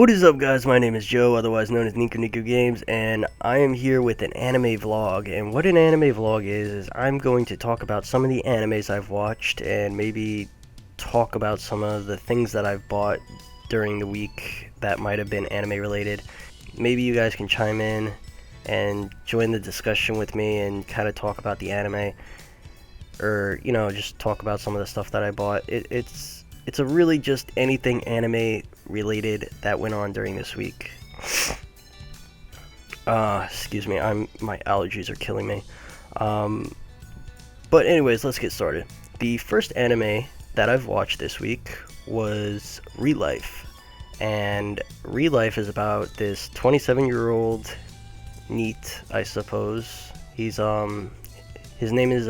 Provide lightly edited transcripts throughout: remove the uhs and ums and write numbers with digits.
What is up, guys? My name is Joe, otherwise known as Niku Niku Games, and I am here with an anime vlog. And what an anime vlog is I'm going to talk about some of the animes I've watched and maybe talk about some of the things that I've bought during the week that might have been anime related. Maybe you guys can chime in and join the discussion with me and kind of talk about the anime, or just talk about some of the stuff that I bought. It's a really just anything anime related that went on during this week. Excuse me, my allergies are killing me. But anyways, let's get started. The first anime that I've watched this week was ReLIFE, and ReLIFE is about this 27-year-old NEET, I suppose. His name is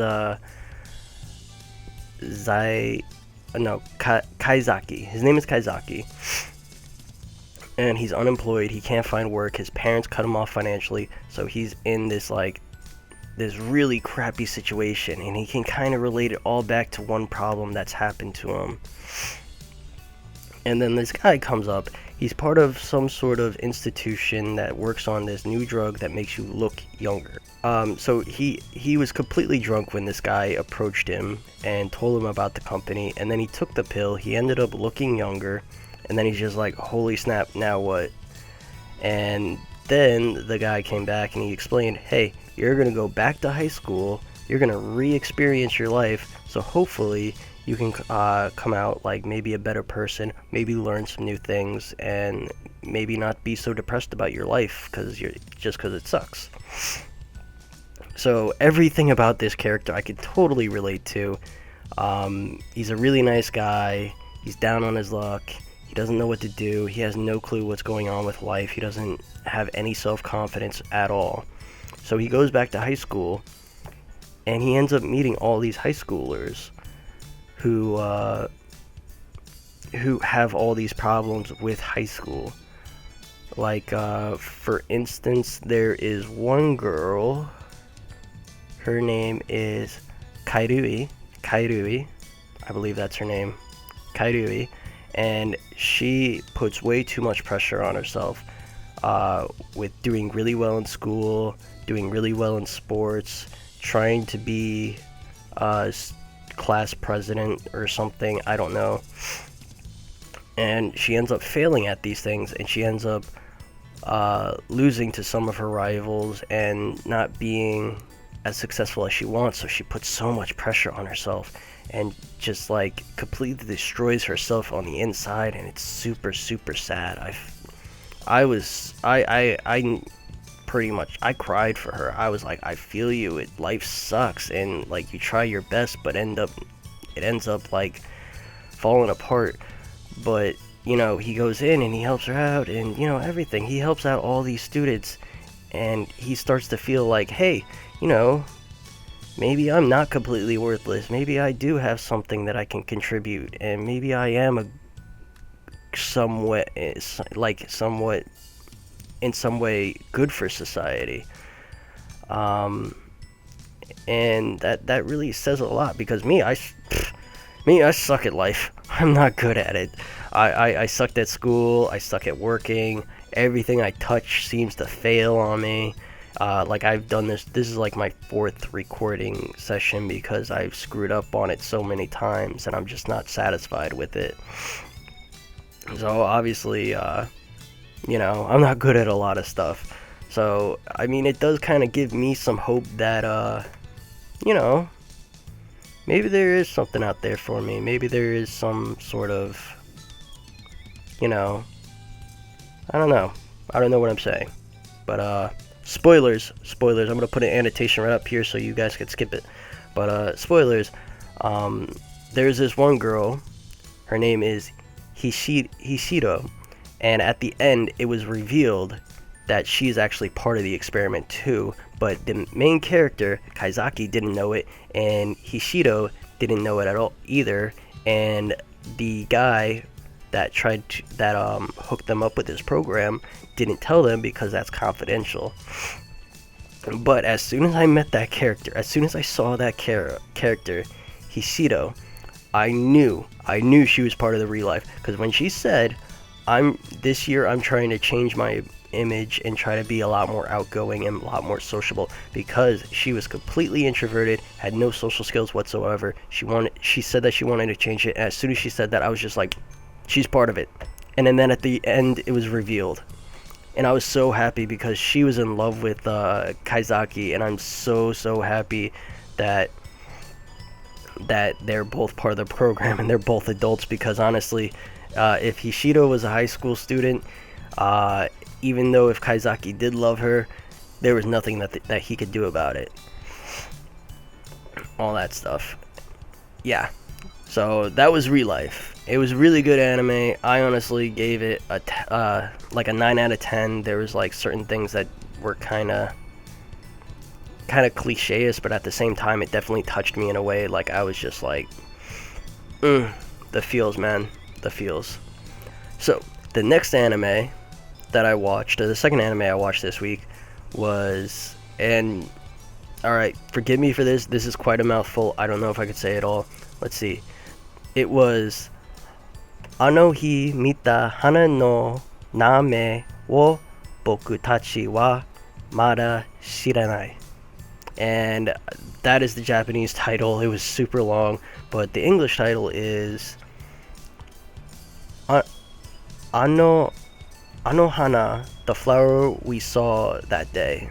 Kaizaki. His name is Kaizaki, and he's unemployed. He can't find work. His parents cut him off financially, so he's in this really crappy situation, and he can kind of relate it all back to one problem that's happened to him. And then this guy comes up. He's part of some sort of institution that works on this new drug that makes you look younger. So he was completely drunk when this guy approached him and told him about the company, and then he took the pill. He ended up looking younger, and then he's just like, holy snap, now what? And then the guy came back and he explained, hey, you're gonna go back to high school, you're gonna re-experience your life, so hopefully you can come out like maybe a better person, maybe learn some new things, and maybe not be so depressed about your life because it sucks. So everything about this character I could totally relate to. He's a really nice guy. He's down on his luck. He doesn't know what to do. He has no clue what's going on with life. He doesn't have any self-confidence at all. So he goes back to high school, and he ends up meeting all these high schoolers who have all these problems with high school. Like, for instance, there is one girl. Her name is Kairui, I believe that's her name, Kairui, and she puts way too much pressure on herself with doing really well in school, doing really well in sports, trying to be class president or something, I don't know. And she ends up failing at these things, and she ends up losing to some of her rivals and not being as successful as she wants. So she puts so much pressure on herself and just like completely destroys herself on the inside, and it's super sad. I pretty much cried for her. I was like, I feel you. Life sucks, and like you try your best, but it ends up like falling apart. But he goes in and he helps her out, and everything. He helps out all these students, and he starts to feel like, hey, maybe I'm not completely worthless. Maybe I do have something that I can contribute, and maybe I am somewhat in some way good for society. And that really says a lot, because I suck at life. I'm not good at it. I sucked at school. I suck at working. Everything I touch seems to fail on me. Like, I've done this is like my 4th recording session because I've screwed up on it so many times, and I'm just not satisfied with it. So obviously, I'm not good at a lot of stuff. So, I mean, it does kind of give me some hope that, maybe there is something out there for me. Maybe there is some sort of, I don't know. I don't know what I'm saying. But, spoilers. I'm gonna put an annotation right up here so you guys can skip it. But, spoilers. There's this one girl. Her name is Hishido. And at the end, it was revealed that she's actually part of the experiment too. But the main character, Kaizaki, didn't know it, and Hishido didn't know it at all either. And the guy that hooked them up with this program didn't tell them because that's confidential. But as soon as I met that character, as soon as I saw that character, Hishido, I knew she was part of the ReLIFE, because when she said, this year I'm trying to change my image and try to be a lot more outgoing and a lot more sociable, because she was completely introverted, had no social skills whatsoever. She said that she wanted to change it, and as soon as she said that, I was just like, she's part of it. And then at the end it was revealed, and I was so happy because she was in love with Kaizaki, and I'm so happy that they're both part of the program and they're both adults, because honestly, if Hishido was a high school student, even though if Kaizaki did love her, there was nothing that he could do about it. All that stuff. Yeah. So that was ReLIFE. It was really good anime. I honestly gave it like a 9 out of 10. There was like certain things that were kind of cliche-ish, but at the same time it definitely touched me in a way. Like I was just like, the feels, man, the feels. So the next anime that I watched, the second anime I watched this week was, and alright, forgive me for this is quite a mouthful, I don't know if I could say it all. Let's see. It was Anohi mita hana no name wo boku tachi wa mada shiranai. And that is the Japanese title. It was super long, but the English title is AnoHana, the flower we saw that day.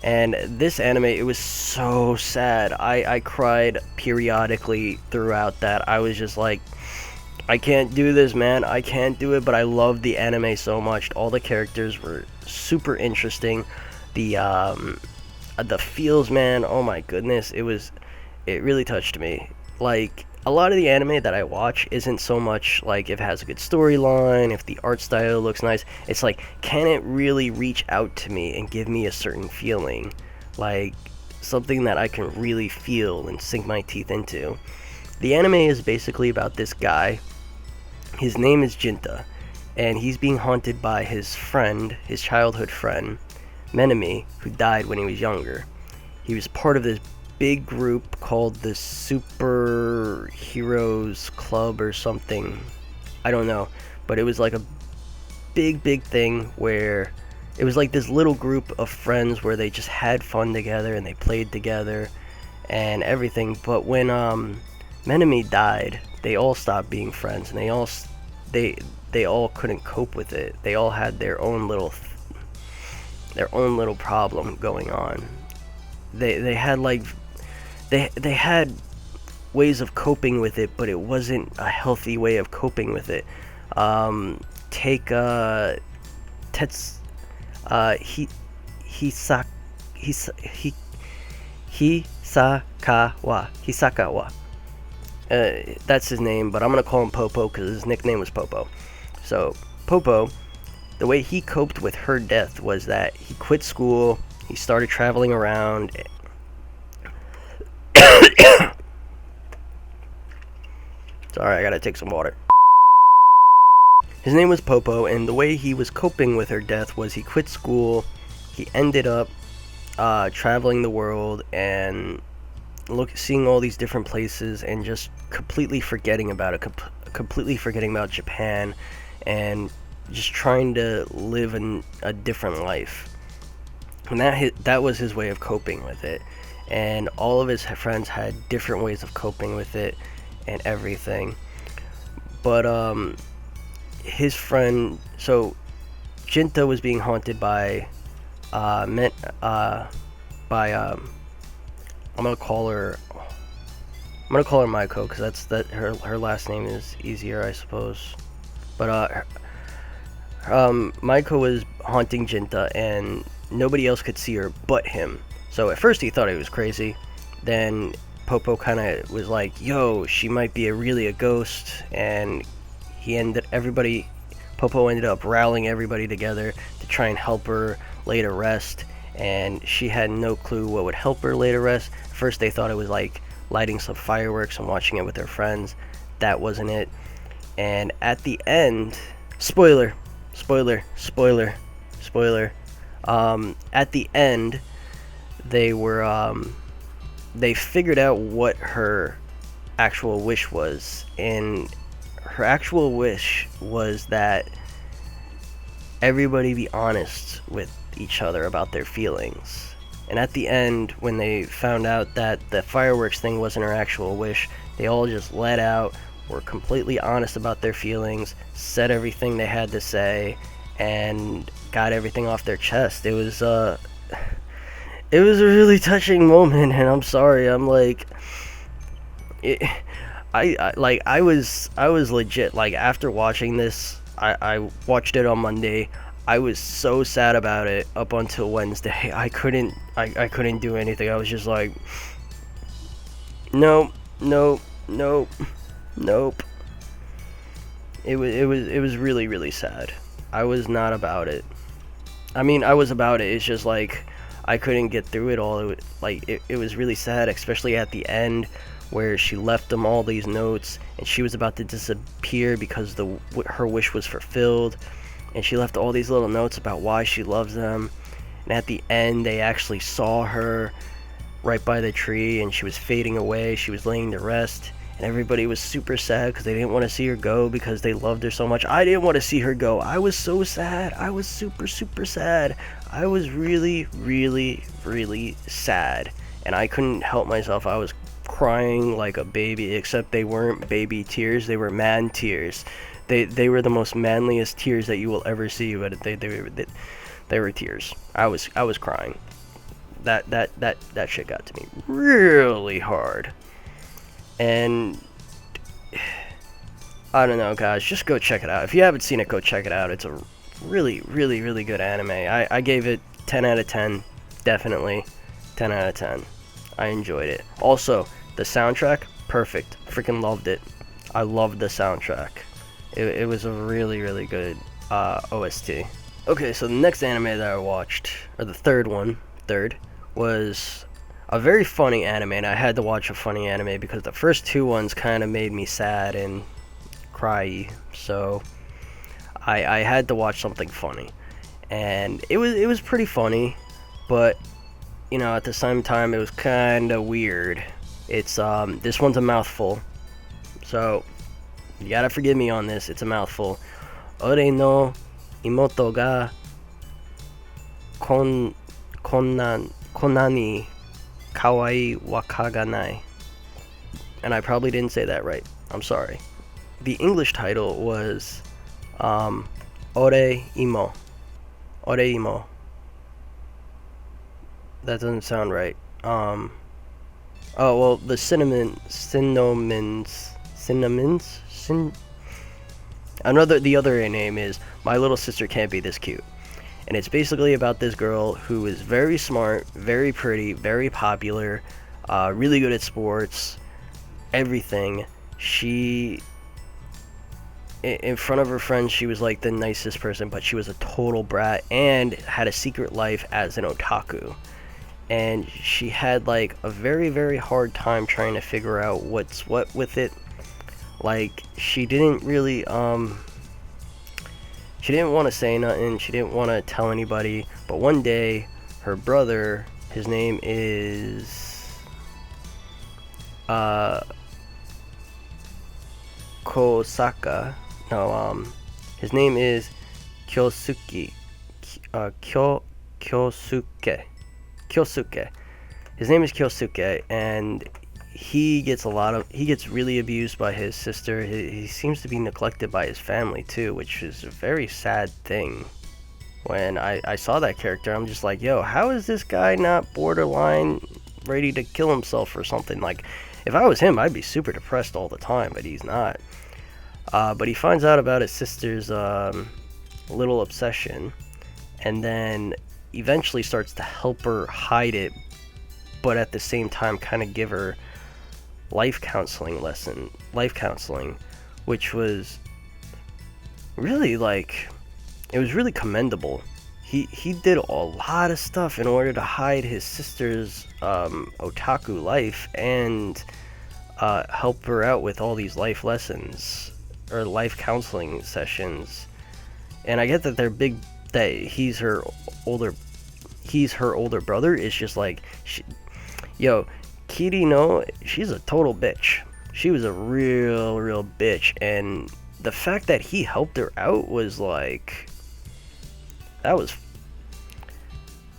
And this anime, it was so sad. I cried periodically throughout that. I was just like, I can't do this, man. I can't do it, but I loved the anime so much. All the characters were super interesting. The feels, man, oh my goodness, it really touched me. Like, a lot of the anime that I watch isn't so much like if it has a good storyline, if the art style looks nice. It's like, can it really reach out to me and give me a certain feeling? Like, something that I can really feel and sink my teeth into. The anime is basically about this guy. His name is Jinta, and he's being haunted by his friend, his childhood friend, Menemi, who died when he was younger. He was part of this big group called the Superheroes Club or something. I don't know, but it was like a big thing where it was like this little group of friends where they just had fun together and they played together and everything. But when Menemi died, they all stopped being friends, and they all couldn't cope with it. They all had their own little problem going on. They had like they had ways of coping with it, but it wasn't a healthy way of coping with it. Take Hisakawa. That's his name, but I'm gonna call him Popo because his nickname was Popo. So Popo, the way he coped with her death was that he quit school, he started traveling around. Sorry, I gotta take some water. His name was Popo, and the way he was coping with her death was he quit school, he ended up traveling the world and seeing all these different places and just completely forgetting about it, completely forgetting about Japan, and just trying to live a different life. And that was his way of coping with it. And all of his friends had different ways of coping with it and everything. But his friend, so Jinta was being haunted by I'm gonna call her Maiko, because her last name is easier, I suppose. But Maiko was haunting Jinta, and nobody else could see her but him. So at first he thought he was crazy. Then Popo kind of was like, yo, she might be really a ghost, and Popo ended up rallying everybody together to try and help her lay to rest, and she had no clue what would help her lay to rest. First they thought it was like lighting some fireworks and watching it with their friends. That wasn't it. And at the end, spoiler, at the end, they figured out what her actual wish was, and her actual wish was that everybody be honest with each other about their feelings. And at the end, when they found out that the fireworks thing wasn't her actual wish, they all just let out, were completely honest about their feelings, said everything they had to say, and got everything off their chest. It was a really touching moment, and I'm sorry. I'm like, I was legit, like, after watching this, I watched it on Monday. I was so sad about it up until Wednesday. I couldn't do anything. I was just like, nope. It was really, really sad. I was not about it. I mean, I was about it. It's just like I couldn't get through it all. It was really sad, especially at the end where she left them all these notes and she was about to disappear because her wish was fulfilled, and she left all these little notes about why she loves them. And at the end, they actually saw her right by the tree and she was fading away. She was laying to rest, and everybody was super sad because they didn't want to see her go because they loved her so much. I didn't want to see her go. I was so sad. I was super sad. I was really, really, really sad, and I couldn't help myself. I was crying like a baby, except they weren't baby tears. They were man tears. They were the most manliest tears that you will ever see, but they were tears. I was crying. That shit got to me really hard. And I don't know, guys, just go check it out. If you haven't seen it, go check it out. It's a really, really, really good anime. I gave it 10 out of 10. Definitely 10 out of 10. I enjoyed it. Also, the soundtrack, perfect. Freaking loved it. I loved the soundtrack. It was a really, really good OST. Okay, so the next anime that I watched, or the third, was a very funny anime, and I had to watch a funny anime because the first two ones kind of made me sad and cry, so I had to watch something funny. And it was pretty funny, but you know, at the same time it was kind of weird. It's this one's a mouthful, so you gotta forgive me on this. It's a mouthful. OreImo ga konnani kawaii waka ga nai. And I probably didn't say that right. I'm sorry. The English title was OreImo. OreImo. That doesn't sound right. Oh well, the the other name is My Little Sister Can't Be This Cute. And it's basically about this girl who is very smart, very pretty, very popular, really good at sports, everything. She, in front of her friends, she was like the nicest person, but she was a total brat and had a secret life as an otaku. And she had like a very, very hard time trying to figure out what's what with it. Like, she didn't really, she didn't want to say nothing, she didn't want to tell anybody, but one day, her brother, his name is, Kosaka, no, his name is Kyosuke, Kyosuke. His name is Kyosuke, and he gets really abused by his sister. He seems to be neglected by his family too, which is a very sad thing. When I saw that character, I'm just like, yo, how is this guy not borderline ready to kill himself or something? Like, if I was him, I'd be super depressed all the time, but he's not. But he finds out about his sister's little obsession, and then eventually starts to help her hide it, but at the same time kind of give her life counseling, which was really, like, it was really commendable. He did a lot of stuff in order to hide his sister's otaku life and help her out with all these life lessons or life counseling sessions. And I get that that he's her older brother. It's just like, Kirino, she's a total bitch. She was a real bitch, and the fact that he helped her out was like, that was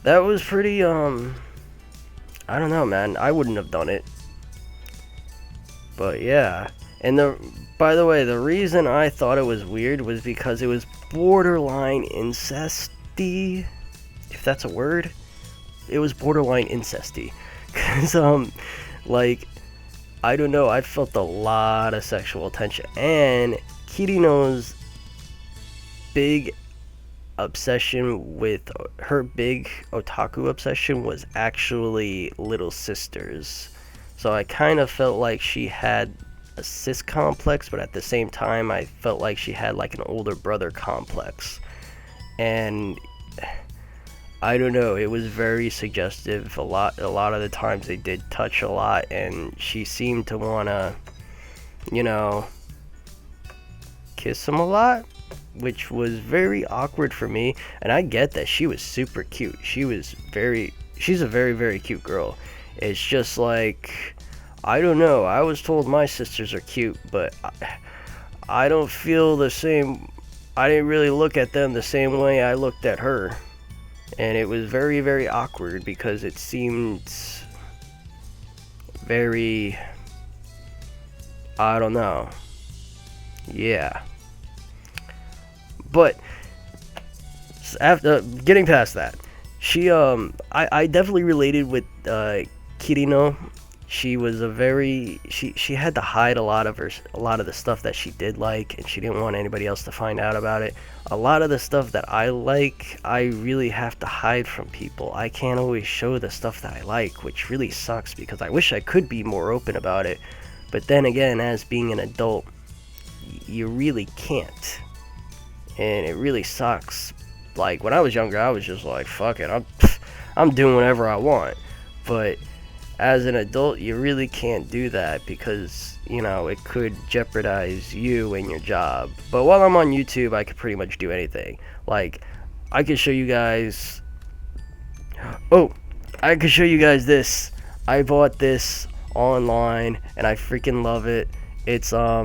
that was pretty I don't know, man. I wouldn't have done it. But yeah. And by the way, the reason I thought it was weird was because it was borderline incesty, if that's a word. It was borderline incesty. Cuz like, I don't know, I felt a lot of sexual tension. And Kirino's big obsession with her big otaku obsession was actually little sisters. So I kind of felt like she had a cis complex, but at the same time I felt like she had like an older brother complex. And I don't know, it was very suggestive. A lot of the times they did touch a lot, and she seemed to want to, you know, kiss him a lot, which was very awkward for me. And I get that she was super cute. She's a very, very cute girl. It's just like, I don't know, I was told my sisters are cute, but I don't feel the same. I didn't really look at them the same way I looked at her. And it was very, very awkward because it seemed very, I don't know. Yeah. But after getting past that, I definitely related with Kirino. She was she had to hide a lot of the stuff that she did like, and she didn't want anybody else to find out about it. A lot of the stuff that I like, I really have to hide from people. I can't always show the stuff that I like, which really sucks because I wish I could be more open about it. But then again, as being an adult, you really can't. And it really sucks. Like, when I was younger, I was just like, fuck it, I'm doing whatever I want. But as an adult, you really can't do that because, you know, it could jeopardize you and your job. But while I'm on YouTube, I could pretty much do anything. Like, I could show you guys... Oh, I could show you guys this. I bought this online, and I freaking love it. It's, I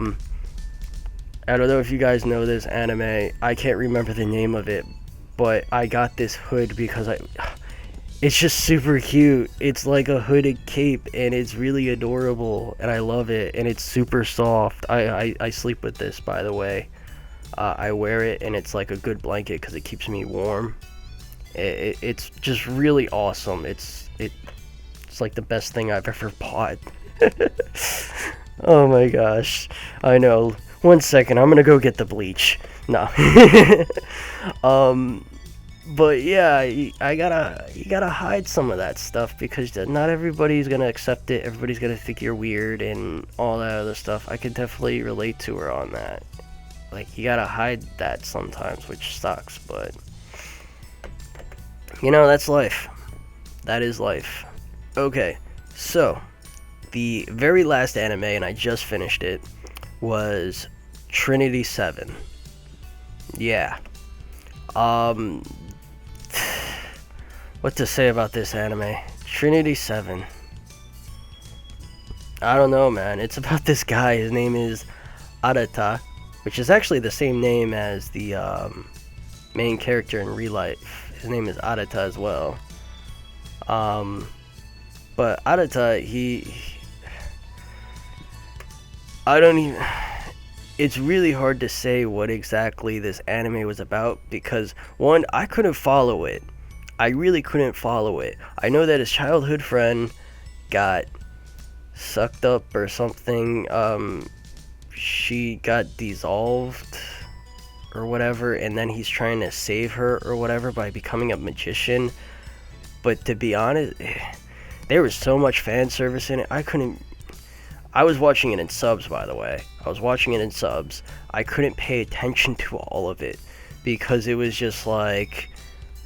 don't know if you guys know this anime. I can't remember the name of it, but I got this hood because it's just super cute. It's like a hooded cape, and it's really adorable, and I love it, and it's super soft. I sleep with this, by the way. I wear it, and it's like a good blanket because it keeps me warm. It's just really awesome. It's like the best thing I've ever bought. Oh my gosh. I know. 1 second, I'm gonna go get the bleach. No. But yeah, you gotta hide some of that stuff because not everybody's gonna accept it. Everybody's gonna think you're weird and all that other stuff. I could definitely relate to her on that. Like, you gotta hide that sometimes, which sucks, but you know, that's life. That is life. Okay, so the very last anime, and I just finished it, was Trinity 7. Yeah. What to say about this anime? Trinity 7. I don't know, man. It's about this guy. His name is Arata, which is actually the same name as the main character in ReLIFE. His name is Arata as well. But Arata, I don't even... It's really hard to say what exactly this anime was about because, one, I couldn't follow it. I really couldn't follow it. I know that his childhood friend got sucked up or something. She got dissolved or whatever, and then he's trying to save her or whatever by becoming a magician. But to be honest, there was so much fan service in it. I was watching it in subs, by the way. I was watching it in subs. I couldn't pay attention to all of it because it was just like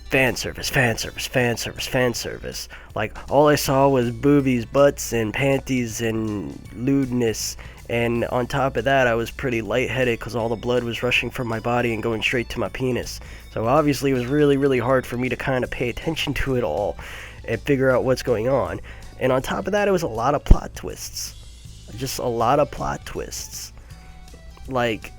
fan service, fan service, fan service, fan service. Like, all I saw was boobies, butts, and panties, and lewdness. And on top of that, I was pretty lightheaded because all the blood was rushing from my body and going straight to my penis. So obviously it was really, really hard for me to kind of pay attention to it all and figure out what's going on. And on top of that, it was a lot of plot twists. Just a lot of plot twists. Like,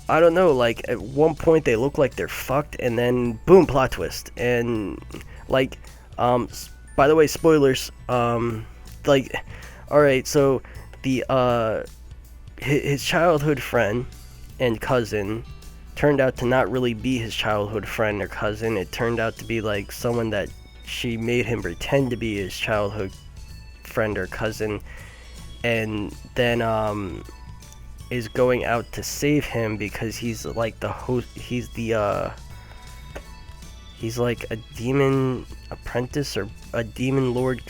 I don't know, like at one point they look like they're fucked, and then boom, plot twist. And like, by the way, spoilers. Like, all right, so the his childhood friend and cousin turned out to not really be his childhood friend or cousin. It turned out to be like someone that she made him pretend to be his childhood friend or cousin, and then is going out to save him because he's like the host. He's like a demon apprentice or a demon lord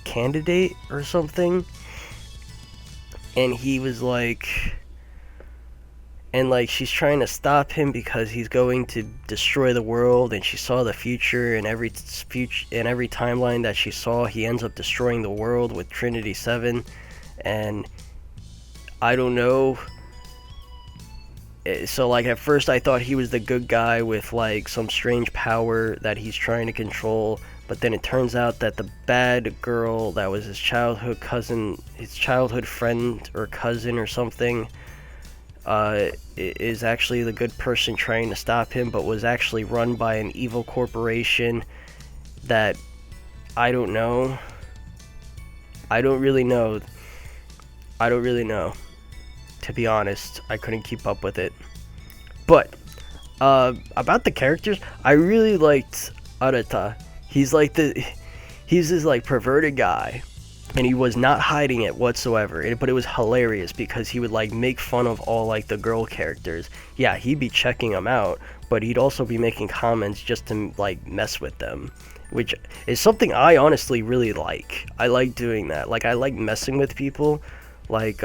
candidate or something. And he was like, and like she's trying to stop him because he's going to destroy the world, and she saw the future, and every timeline that she saw, he ends up destroying the world with Trinity 7. And I don't know, so like at first I thought he was the good guy with like some strange power that he's trying to control, but then it turns out that the bad girl that was his childhood cousin, his childhood friend or cousin or something, is actually the good person trying to stop him, but was actually run by an evil corporation that I don't know. I don't really know. To be honest, I couldn't keep up with it. But about the characters, I really liked Arata. He's this like perverted guy, and he was not hiding it whatsoever. But it was hilarious because he would like make fun of all like the girl characters. Yeah, he'd be checking them out, but he'd also be making comments just to like mess with them, which is something I honestly really like. I like doing that. Like I like messing with people. Like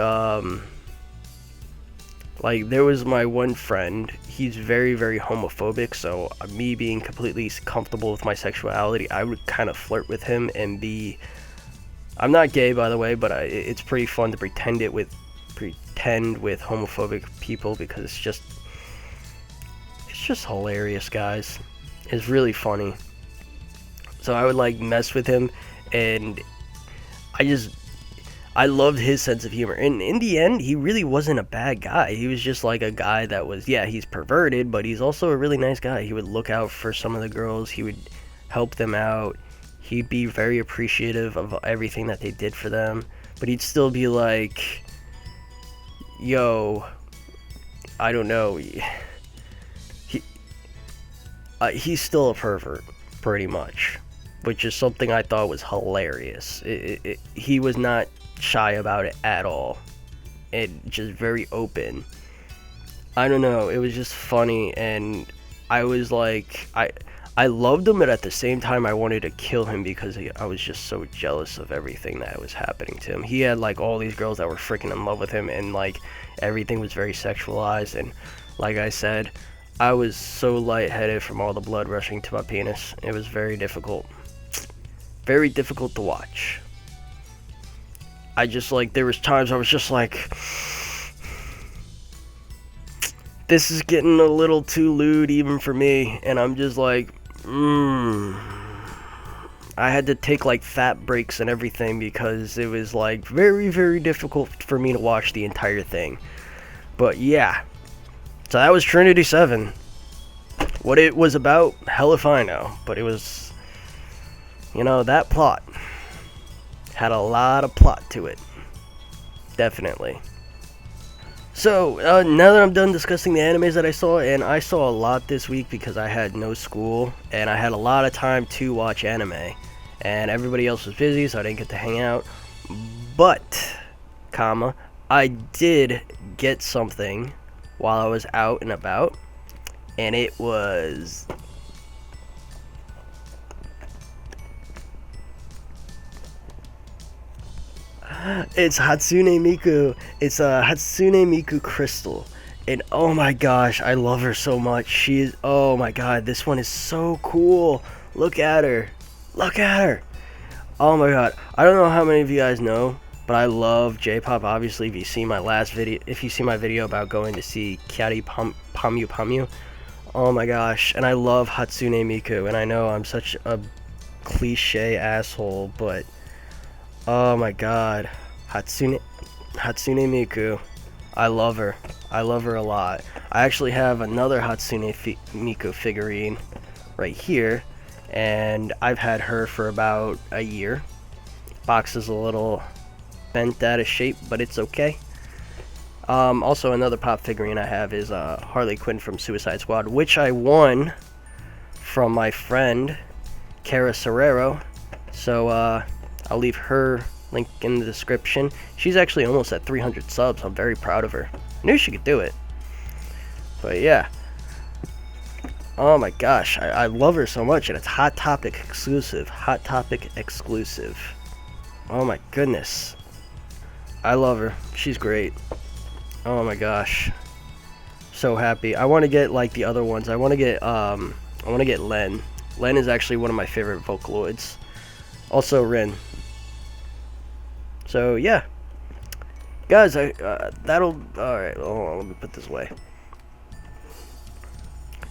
there was my one friend, he's very, very homophobic, so me being completely comfortable with my sexuality, I would kind of flirt with him and be, I'm not gay by the way, but it's pretty fun to pretend with homophobic people because it's just hilarious, guys. It's really funny. So I would like mess with him, and I loved his sense of humor. And in the end, he really wasn't a bad guy. He was just like a guy that was, yeah, he's perverted, but he's also a really nice guy. He would look out for some of the girls. He would help them out. He'd be very appreciative of everything that they did for them. But he'd still be like, yo, I don't know. He's still a pervert, pretty much. Which is something I thought was hilarious. He was not shy about it at all, and just very open. I don't know, it was just funny, and I was like, I loved him, but at the same time I wanted to kill him because I was just so jealous of everything that was happening to him. He had like all these girls that were freaking in love with him, and like everything was very sexualized, and like I said, I was so lightheaded from all the blood rushing to my penis. It was very difficult to watch. I just like, there was times I was just like, this is getting a little too lewd even for me, and I'm just like, I had to take like fat breaks and everything because it was like very, very difficult for me to watch the entire thing. But yeah, so that was Trinity 7. What it was about, hell if I know, but it was, you know, that plot had a lot of plot to it. Definitely. So, now that I'm done discussing the animes that I saw, and I saw a lot this week because I had no school, and I had a lot of time to watch anime, and everybody else was busy, so I didn't get to hang out. But, I did get something while I was out and about, and it was it's Hatsune Miku. It's a Hatsune Miku crystal. And oh my gosh, I love her so much. She is, oh my god, this one is so cool. Look at her. Look at her. Oh my god. I don't know how many of you guys know, but I love J-pop. Obviously, if you see my video about going to see Kyari Pamyu Pamyu. Oh my gosh. And I love Hatsune Miku. And I know I'm such a cliche asshole, but oh my god, Hatsune Miku, I love her. I love her a lot. I actually have another Hatsune Miku figurine right here, and I've had her for about a year. Box is a little bent out of shape, but it's okay. Also, another pop figurine I have is Harley Quinn from Suicide Squad, which I won from my friend Cara Sarro. So I'll leave her link in the description. She's actually almost at 300 subs. I'm very proud of her. I knew she could do it. But yeah. Oh my gosh, I love her so much, and it's Hot Topic exclusive. Hot Topic exclusive. Oh my goodness. I love her. She's great. Oh my gosh. So happy. I want to get like the other ones. I want to get Len. Len is actually one of my favorite Vocaloids. Also Rin. So yeah. Guys, that'll alright, hold on, let me put this away.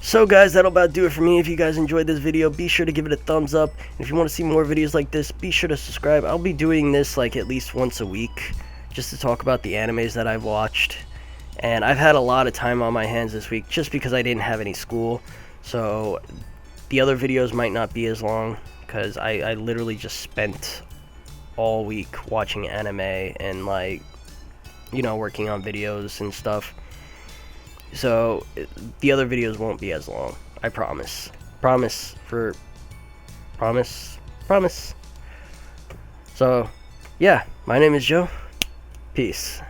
So guys, that'll about do it for me. If you guys enjoyed this video, be sure to give it a thumbs up. And if you want to see more videos like this, be sure to subscribe. I'll be doing this like at least once a week, just to talk about the animes that I've watched. And I've had a lot of time on my hands this week, just because I didn't have any school. So the other videos might not be as long, because I literally just spent all week watching anime and like, you know, working on videos and stuff. So the other videos won't be as long, I promise. Promise. So yeah, my name is Joe. Peace.